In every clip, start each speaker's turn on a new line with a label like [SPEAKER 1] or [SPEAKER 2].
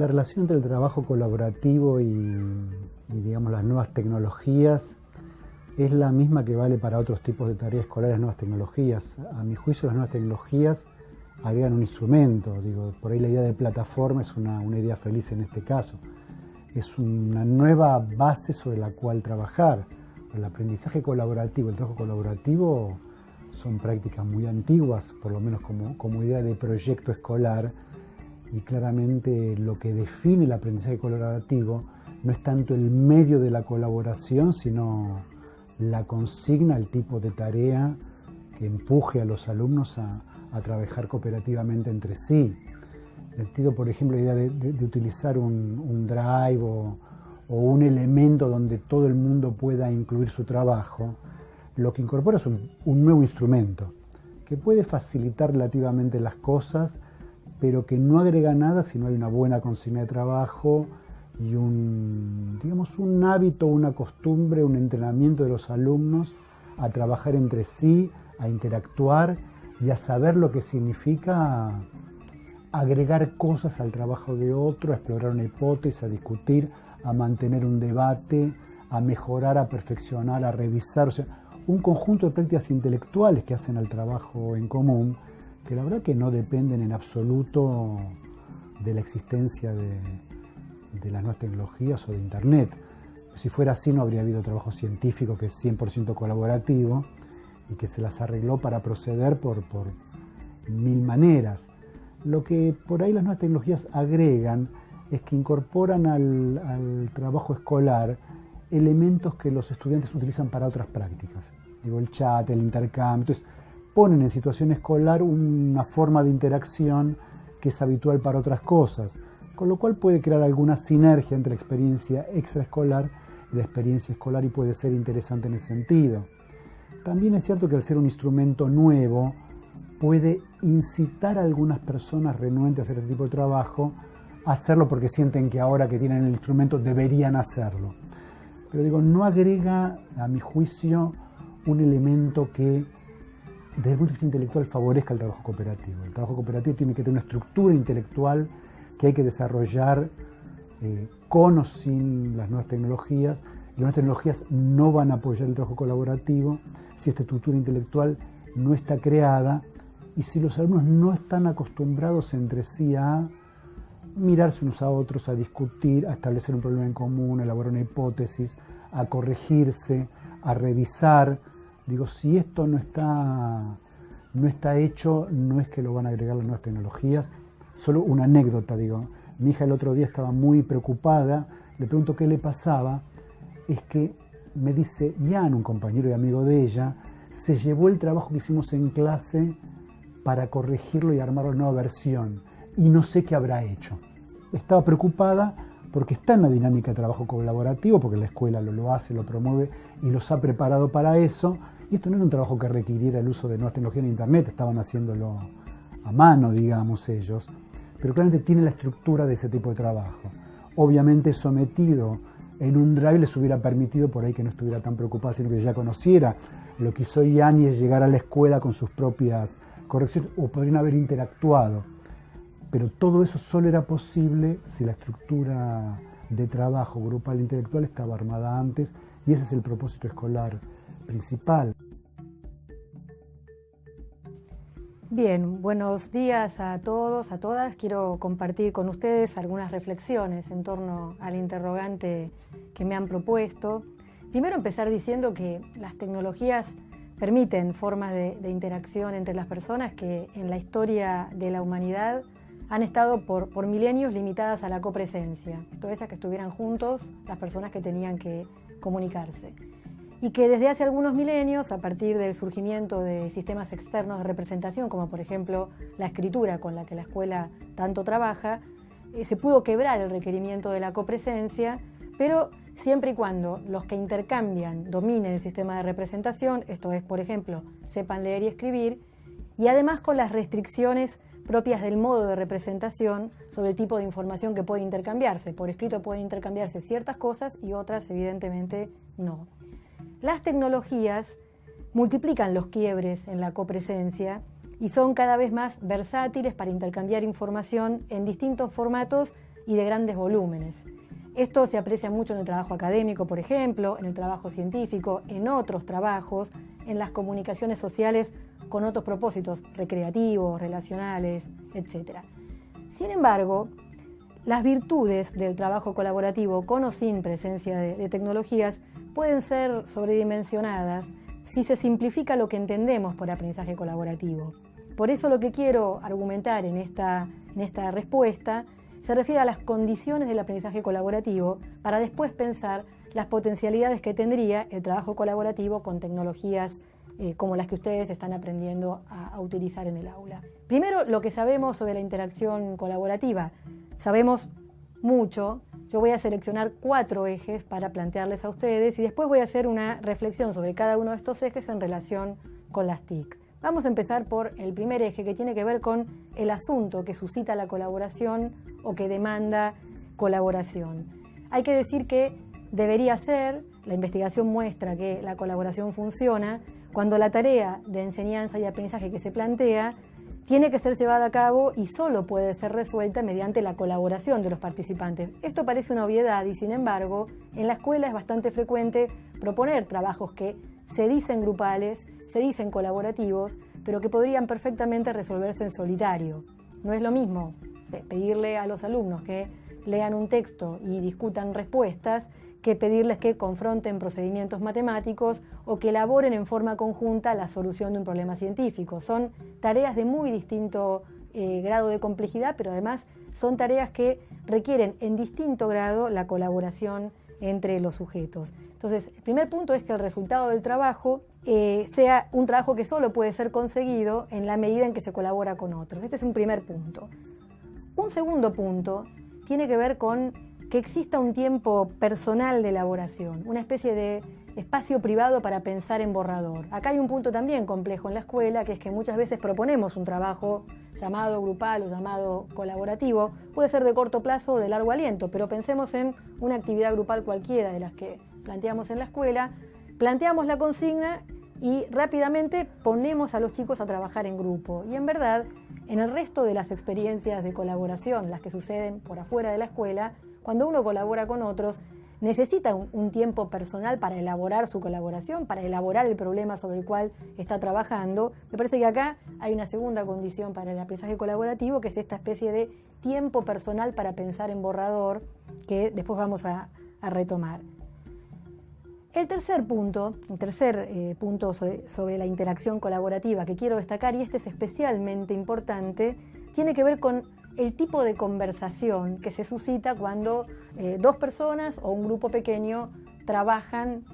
[SPEAKER 1] relación entre el trabajo colaborativo digamos, las nuevas tecnologías es la misma que vale para otros tipos de tareas escolares, las nuevas tecnologías. A mi juicio, las nuevas tecnologías agregan un instrumento. Digo, por ahí la idea de plataforma es una idea feliz en este caso. Es una nueva base sobre la cual trabajar. El aprendizaje colaborativo, el trabajo colaborativo son prácticas muy antiguas, por lo menos como idea de proyecto escolar, y claramente lo que define el aprendizaje colaborativo no es tanto el medio de la colaboración, sino la consigna, el tipo de tarea que empuje a los alumnos a trabajar cooperativamente entre sí. El sentido, por ejemplo, la idea de utilizar un drive o un elemento donde todo el mundo pueda incluir su trabajo, lo que incorpora es un nuevo instrumento que puede facilitar relativamente las cosas, pero que no agrega nada si no hay una buena consigna de trabajo y digamos, un hábito, una costumbre, un entrenamiento de los alumnos a trabajar entre sí, a interactuar y a saber lo que significa agregar cosas al trabajo de otro, a explorar una hipótesis, a discutir, a mantener un debate, a mejorar, a perfeccionar, a revisar. O sea, un conjunto de prácticas intelectuales que hacen al trabajo en común, que la verdad que no dependen en absoluto de la existencia de las nuevas tecnologías o de Internet. Si fuera así, no habría habido trabajo científico que es 100% colaborativo y que se las arregló para proceder por mil maneras. Lo que por ahí las nuevas tecnologías agregan es que incorporan al trabajo escolar elementos que los estudiantes utilizan para otras prácticas. Digo, el chat, el intercambio. Entonces, ponen en situación escolar una forma de interacción que es habitual para otras cosas, con lo cual puede crear alguna sinergia entre la experiencia extraescolar y la experiencia escolar y puede ser interesante en ese sentido. También es cierto que al ser un instrumento nuevo, puede incitar a algunas personas renuentes a hacer este tipo de trabajo a hacerlo porque sienten que ahora que tienen el instrumento deberían hacerlo. Pero digo, no agrega, a mi juicio, un elemento que desde el punto de vista intelectual favorezca el trabajo cooperativo. El trabajo cooperativo tiene que tener una estructura intelectual que hay que desarrollar con o sin las nuevas tecnologías. Las nuevas tecnologías no van a apoyar el trabajo colaborativo si esta estructura intelectual no está creada y si los alumnos no están acostumbrados entre sí a mirarse unos a otros, a discutir, a establecer un problema en común, a elaborar una hipótesis, a corregirse, a revisar. Digo, si esto no está hecho, no es que lo van a agregar las nuevas tecnologías. Solo una anécdota, digo. Mi hija el otro día estaba muy preocupada, le pregunto qué le pasaba, es que me dice, Jan, un compañero y amigo de ella, se llevó el trabajo que hicimos en clase para corregirlo y armar una nueva versión, y no sé qué habrá hecho. Estaba preocupada porque está en la dinámica de trabajo colaborativo, porque la escuela lo hace, lo promueve y los ha preparado para eso, y esto no era un trabajo que requiriera el uso de nuevas tecnologías en Internet, estaban haciéndolo a mano, digamos, ellos, pero claramente tiene la estructura de ese tipo de trabajo. Obviamente sometido en un drive les hubiera permitido por ahí que no estuviera tan preocupada, sino que ya conociera lo que hizo Yani es llegar a la escuela con sus propias correcciones, o podrían haber interactuado. Pero todo eso solo era posible si la estructura de trabajo grupal intelectual estaba armada antes, y ese es el propósito escolar principal.
[SPEAKER 2] Bien, buenos días a todos, a todas. Quiero compartir con ustedes algunas reflexiones en torno al interrogante que me han propuesto. Primero empezar diciendo que las tecnologías permiten formas de interacción entre las personas que en la historia de la humanidad han estado por milenios limitadas a la copresencia, todas esas que estuvieran juntos, las personas que tenían que comunicarse. Y que desde hace algunos milenios, a partir del surgimiento de sistemas externos de representación, como por ejemplo la escritura con la que la escuela tanto trabaja, se pudo quebrar el requerimiento de la copresencia, pero siempre y cuando los que intercambian dominen el sistema de representación, esto es, por ejemplo, sepan leer y escribir, y además con las restricciones propias del modo de representación sobre el tipo de información que puede intercambiarse. Por escrito pueden intercambiarse ciertas cosas y otras evidentemente no. Las tecnologías multiplican los quiebres en la copresencia y son cada vez más versátiles para intercambiar información en distintos formatos y de grandes volúmenes. Esto se aprecia mucho en el trabajo académico, por ejemplo, en el trabajo científico, en otros trabajos, en las comunicaciones sociales con otros propósitos recreativos, relacionales, etc. Sin embargo, las virtudes del trabajo colaborativo con o sin presencia de tecnologías pueden ser sobredimensionadas si se simplifica lo que entendemos por aprendizaje colaborativo. Por eso lo que quiero argumentar en esta respuesta se refiere a las condiciones del aprendizaje colaborativo para después pensar las potencialidades que tendría el trabajo colaborativo con tecnologías como las que ustedes están aprendiendo a utilizar en el aula. Primero, lo que sabemos sobre la interacción colaborativa. Sabemos mucho. Yo voy a seleccionar 4 ejes para plantearles a ustedes y después voy a hacer una reflexión sobre cada uno de estos ejes en relación con las TIC. Vamos a empezar por el primer eje, que tiene que ver con el asunto que suscita la colaboración o que demanda colaboración. Hay que decir que debería ser, la investigación muestra que la colaboración funciona cuando la tarea de enseñanza y aprendizaje que se plantea tiene que ser llevada a cabo y solo puede ser resuelta mediante la colaboración de los participantes. Esto parece una obviedad y, sin embargo, en la escuela es bastante frecuente proponer trabajos que se dicen grupales, se dicen colaborativos, pero que podrían perfectamente resolverse en solitario. No es lo mismo pedirle a los alumnos que lean un texto y discutan respuestas que pedirles que confronten procedimientos matemáticos o que elaboren en forma conjunta la solución de un problema científico. Son tareas de muy distinto grado de complejidad, pero además son tareas que requieren en distinto grado la colaboración entre los sujetos. Entonces, el primer punto es que el resultado del trabajo sea un trabajo que solo puede ser conseguido en la medida en que se colabora con otros. Este es un primer punto. Un segundo punto tiene que ver con que exista un tiempo personal de elaboración, una especie de espacio privado para pensar en borrador. Acá hay un punto también complejo en la escuela, que es que muchas veces proponemos un trabajo llamado grupal o llamado colaborativo, puede ser de corto plazo o de largo aliento, pero pensemos en una actividad grupal cualquiera de las que planteamos en la escuela, planteamos la consigna y rápidamente ponemos a los chicos a trabajar en grupo. Y en verdad, en el resto de las experiencias de colaboración, las que suceden por afuera de la escuela, cuando uno colabora con otros, necesita un tiempo personal para elaborar su colaboración, para elaborar el problema sobre el cual está trabajando. Me parece que acá hay una segunda condición para el aprendizaje colaborativo, que es esta especie de tiempo personal para pensar en borrador, que después vamos a retomar. El tercer punto sobre la interacción colaborativa que quiero destacar, y este es especialmente importante, tiene que ver con el tipo de conversación que se suscita cuando 2 personas o un grupo pequeño trabajan,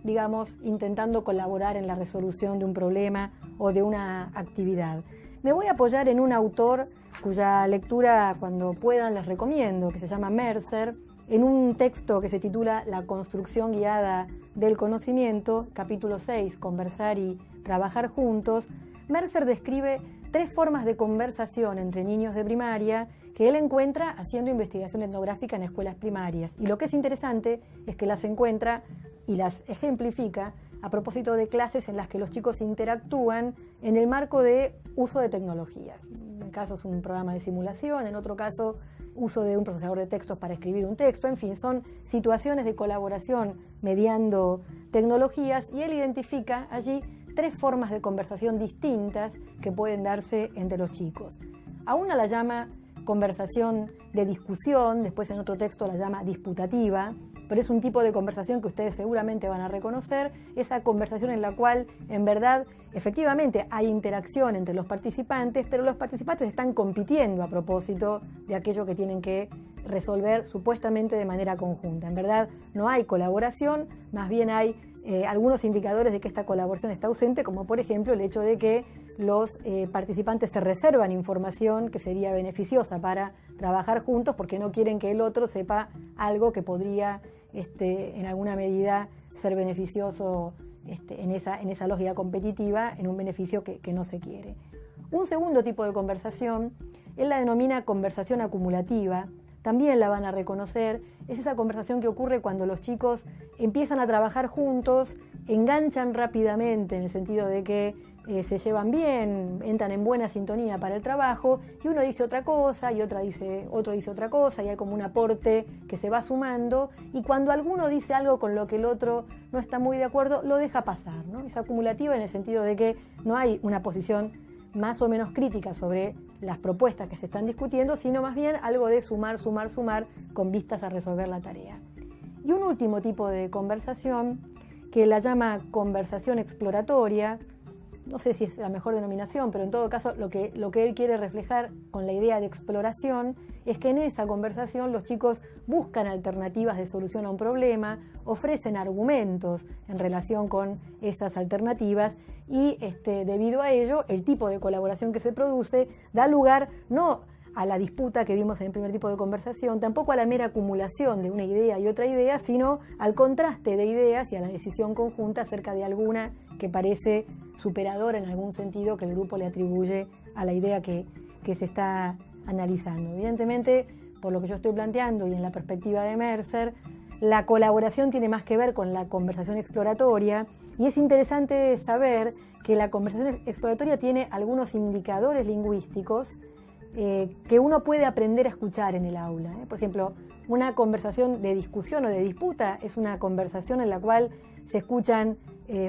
[SPEAKER 2] digamos, intentando colaborar en la resolución de un problema o de una actividad. Me voy a apoyar en un autor cuya lectura, cuando puedan, les recomiendo, que se llama Mercer, en un texto que se titula La construcción guiada del conocimiento, capítulo 6, Conversar y trabajar juntos. Mercer describe 3 formas de conversación entre niños de primaria que él encuentra haciendo investigación etnográfica en escuelas primarias. Y lo que es interesante es que las encuentra y las ejemplifica a propósito de clases en las que los chicos interactúan en el marco de uso de tecnologías. En un caso es un programa de simulación, en otro caso uso de un procesador de textos para escribir un texto. En fin, son situaciones de colaboración mediando tecnologías y él identifica allí 3 formas de conversación distintas que pueden darse entre los chicos. A una la llama conversación de discusión, después en otro texto la llama disputativa, pero es un tipo de conversación que ustedes seguramente van a reconocer, esa conversación en la cual en verdad efectivamente hay interacción entre los participantes, pero los participantes están compitiendo a propósito de aquello que tienen que resolver supuestamente de manera conjunta. En verdad no hay colaboración, más bien hay algunos indicadores de que esta colaboración está ausente, como por ejemplo el hecho de que los participantes se reservan información que sería beneficiosa para trabajar juntos porque no quieren que el otro sepa algo que podría en alguna medida ser beneficioso en esa lógica competitiva, en un beneficio que no se quiere. Un segundo tipo de conversación, él la denomina conversación acumulativa. También la van a reconocer, es esa conversación que ocurre cuando los chicos empiezan a trabajar juntos enganchan rápidamente en el sentido de que se llevan bien, entran en buena sintonía para el trabajo, y uno dice otra cosa y otro dice otra cosa, y hay como un aporte que se va sumando, y cuando alguno dice algo con lo que el otro no está muy de acuerdo, lo deja pasar, ¿no? Es acumulativa en el sentido de que no hay una posición más o menos crítica sobre las propuestas que se están discutiendo, sino más bien algo de sumar con vistas a resolver la tarea. Y un último tipo de conversación, que la llama conversación exploratoria, no sé si es la mejor denominación, pero en todo caso lo que él quiere reflejar con la idea de exploración es que en esa conversación los chicos buscan alternativas de solución a un problema, ofrecen argumentos en relación con estas alternativas y debido a ello el tipo de colaboración que se produce da lugar no a la disputa que vimos en el primer tipo de conversación, tampoco a la mera acumulación de una idea y otra idea, sino al contraste de ideas y a la decisión conjunta acerca de alguna que parece superadora en algún sentido que el grupo le atribuye a la idea que se está analizando. Evidentemente, por lo que yo estoy planteando y en la perspectiva de Mercer, la colaboración tiene más que ver con la conversación exploratoria, y es interesante saber que la conversación exploratoria tiene algunos indicadores lingüísticos que uno puede aprender a escuchar en el aula. Por ejemplo, una conversación de discusión o de disputa es una conversación en la cual se escuchan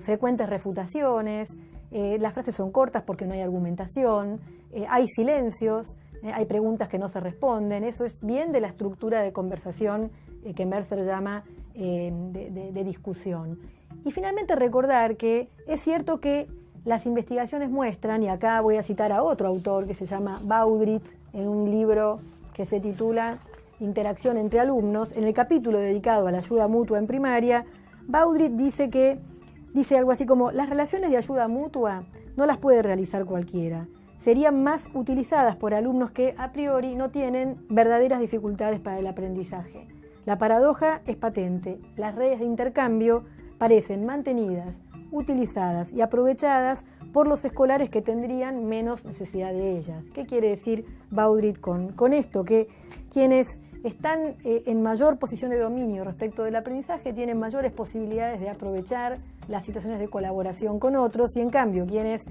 [SPEAKER 2] frecuentes refutaciones, las frases son cortas porque no hay argumentación, hay silencios, hay preguntas que no se responden. Eso es bien de la estructura de conversación que Mercer llama de discusión. Y finalmente recordar que es cierto que las investigaciones muestran, y acá voy a citar a otro autor que se llama Baudrit, en un libro que se titula Interacción entre alumnos, en el capítulo dedicado a la ayuda mutua en primaria, Baudrit dice algo así como: las relaciones de ayuda mutua no las puede realizar cualquiera. Serían más utilizadas por alumnos que a priori no tienen verdaderas dificultades para el aprendizaje. La paradoja es patente. Las redes de intercambio parecen mantenidas, utilizadas y aprovechadas por los escolares que tendrían menos necesidad de ellas. ¿Qué quiere decir Baudrit con esto? Que quienes están en mayor posición de dominio respecto del aprendizaje tienen mayores posibilidades de aprovechar las situaciones de colaboración con otros, y en cambio quienes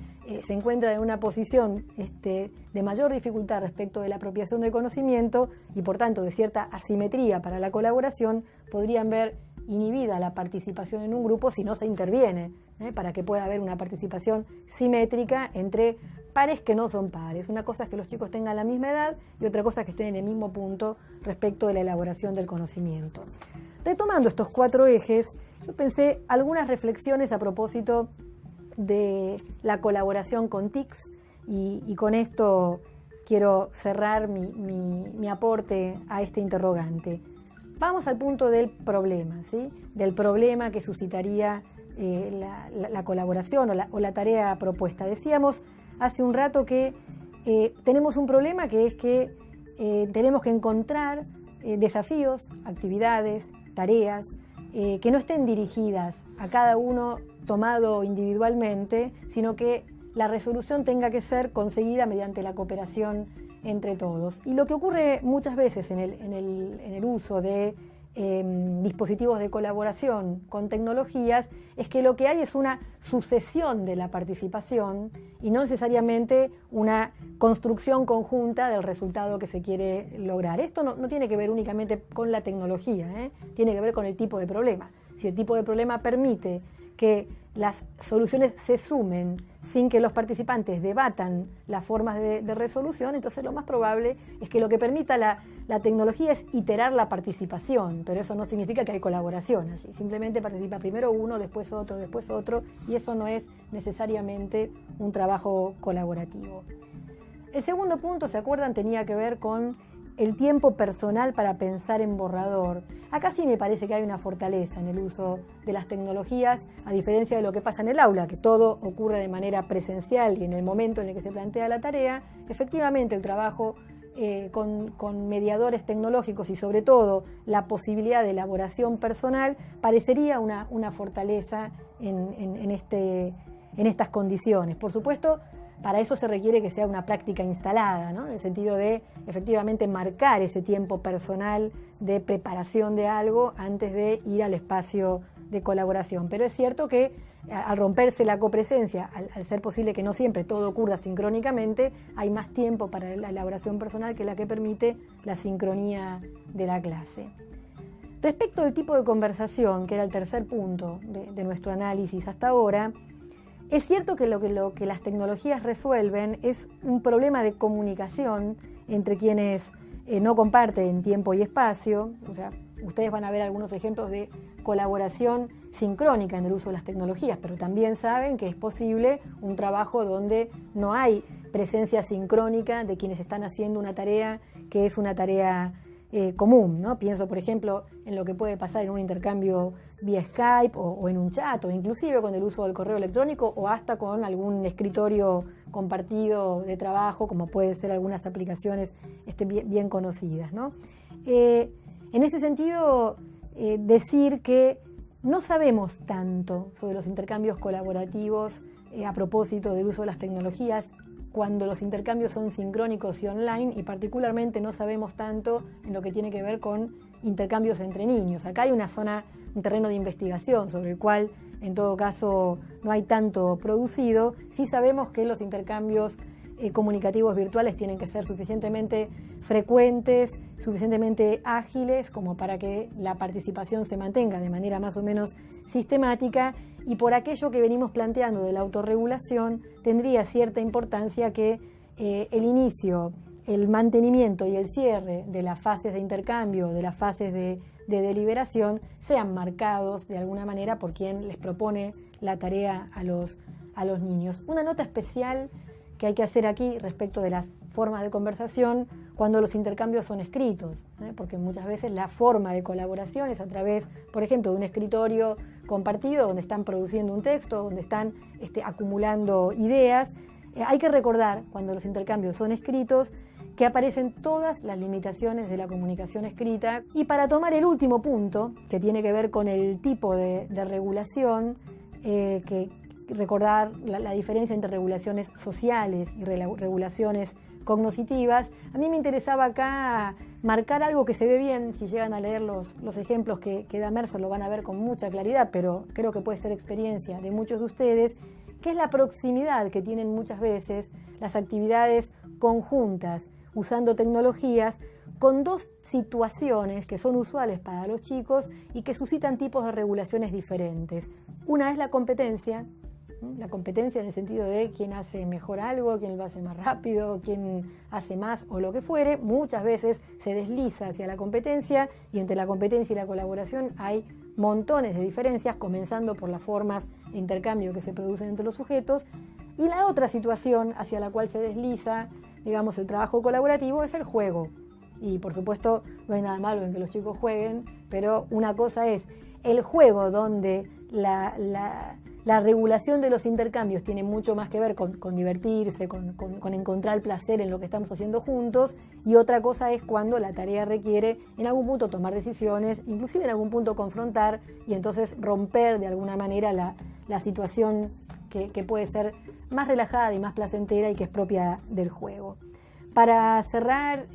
[SPEAKER 2] se encuentran en una posición de mayor dificultad respecto de la apropiación del conocimiento y por tanto de cierta asimetría para la colaboración, podrían ver inhibida la participación en un grupo si no se interviene, para que pueda haber una participación simétrica entre pares que no son pares. Una cosa es que los chicos tengan la misma edad y otra cosa es que estén en el mismo punto respecto de la elaboración del conocimiento. Retomando estos 4 ejes, yo pensé algunas reflexiones a propósito de la colaboración con TICs y con esto quiero cerrar mi aporte a este interrogante. Vamos al punto del problema, ¿sí? Del problema que suscitaría la colaboración o la tarea propuesta. Decíamos hace un rato que tenemos un problema, que es que tenemos que encontrar desafíos, actividades, tareas que no estén dirigidas a cada uno tomado individualmente, sino que la resolución tenga que ser conseguida mediante la cooperación entre todos. Y lo que ocurre muchas veces en el uso de dispositivos de colaboración con tecnologías es que lo que hay es una sucesión de la participación y no necesariamente una construcción conjunta del resultado que se quiere lograr. Esto no tiene que ver únicamente con la tecnología, tiene que ver con el tipo de problema. Si el tipo de problema permite que las soluciones se sumen sin que los participantes debatan las formas de resolución, entonces lo más probable es que lo que permita la tecnología es iterar la participación, pero eso no significa que hay colaboración allí. Simplemente participa primero uno, después otro, y eso no es necesariamente un trabajo colaborativo. El segundo punto, ¿se acuerdan?, tenía que ver con el tiempo personal para pensar en borrador. Acá sí me parece que hay una fortaleza en el uso de las tecnologías, a diferencia de lo que pasa en el aula, que todo ocurre de manera presencial y en el momento en el que se plantea la tarea. Efectivamente, el trabajo con mediadores tecnológicos y sobre todo la posibilidad de elaboración personal parecería una fortaleza en estas condiciones. Por supuesto, para eso se requiere que sea una práctica instalada, ¿no? En el sentido de efectivamente marcar ese tiempo personal de preparación de algo antes de ir al espacio de colaboración. Pero es cierto que al romperse la copresencia, al ser posible que no siempre todo ocurra sincrónicamente, hay más tiempo para la elaboración personal que la que permite la sincronía de la clase. Respecto al tipo de conversación, que era el tercer punto de nuestro análisis hasta ahora, es cierto que lo que las tecnologías resuelven es un problema de comunicación entre quienes no comparten tiempo y espacio. O sea, ustedes van a ver algunos ejemplos de colaboración sincrónica en el uso de las tecnologías, pero también saben que es posible un trabajo donde no hay presencia sincrónica de quienes están haciendo una tarea que es una tarea común, ¿no? Pienso, por ejemplo, en lo que puede pasar en un intercambio vía Skype o en un chat, o inclusive con el uso del correo electrónico o hasta con algún escritorio compartido de trabajo, como pueden ser algunas aplicaciones bien conocidas, ¿no? En ese sentido, decir que no sabemos tanto sobre los intercambios colaborativos a propósito del uso de las tecnologías cuando los intercambios son sincrónicos y online, y particularmente no sabemos tanto en lo que tiene que ver con intercambios entre niños. Acá hay un terreno de investigación sobre el cual en todo caso no hay tanto producido. Sí sabemos que los intercambios comunicativos virtuales tienen que ser suficientemente frecuentes, suficientemente ágiles como para que la participación se mantenga de manera más o menos sistemática, y por aquello que venimos planteando de la autorregulación tendría cierta importancia que el inicio, el mantenimiento y el cierre de las fases de intercambio, de las fases de deliberación, sean marcados de alguna manera por quien les propone la tarea a los niños. Una nota especial que hay que hacer aquí respecto de las formas de conversación cuando los intercambios son escritos, porque muchas veces la forma de colaboración es a través, por ejemplo, de un escritorio compartido donde están produciendo un texto, donde están acumulando ideas. Hay que recordar, cuando los intercambios son escritos, que aparecen todas las limitaciones de la comunicación escrita. Y para tomar el último punto, que tiene que ver con el tipo de regulación, que recordar la diferencia entre regulaciones sociales y regulaciones cognitivas, a mí me interesaba acá marcar algo que se ve bien. Si llegan a leer los ejemplos que da Mercer lo van a ver con mucha claridad, pero creo que puede ser experiencia de muchos de ustedes, que es la proximidad que tienen muchas veces las actividades conjuntas usando tecnologías con dos situaciones que son usuales para los chicos y que suscitan tipos de regulaciones diferentes. Una es la competencia en el sentido de quién hace mejor algo, quién lo hace más rápido, quién hace más o lo que fuere. Muchas veces se desliza hacia la competencia, y entre la competencia y la colaboración hay montones de diferencias, comenzando por las formas de intercambio que se producen entre los sujetos. Y la otra situación hacia la cual se desliza, digamos, el trabajo colaborativo es el juego. Y por supuesto no hay nada malo en que los chicos jueguen, pero una cosa es el juego donde la regulación de los intercambios tiene mucho más que ver con divertirse, con encontrar placer en lo que estamos haciendo juntos, y otra cosa es cuando la tarea requiere en algún punto tomar decisiones, inclusive en algún punto confrontar, y entonces romper de alguna manera la situación que puede ser más relajada y más placentera y que es propia del juego. Para cerrar,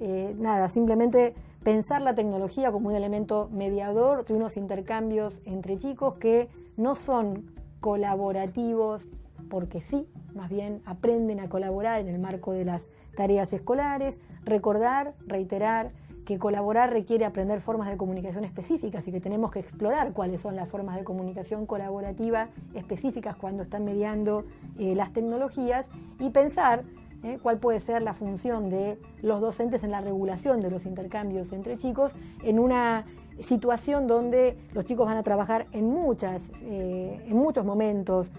[SPEAKER 2] simplemente pensar la tecnología como un elemento mediador de unos intercambios entre chicos que no son colaborativos porque sí, más bien aprenden a colaborar en el marco de las tareas escolares. Recordar, reiterar que colaborar requiere aprender formas de comunicación específicas y que tenemos que explorar cuáles son las formas de comunicación colaborativa específicas cuando están mediando las tecnologías, y pensar cuál puede ser la función de los docentes en la regulación de los intercambios entre chicos en una situación donde los chicos van a trabajar en muchos momentos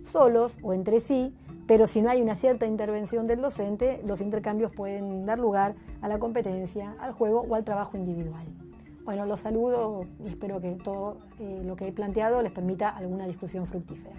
[SPEAKER 2] solos o entre sí, pero si no hay una cierta intervención del docente, los intercambios pueden dar lugar a la competencia, al juego o al trabajo individual. Bueno, los saludo y espero que todo lo que he planteado les permita alguna discusión fructífera.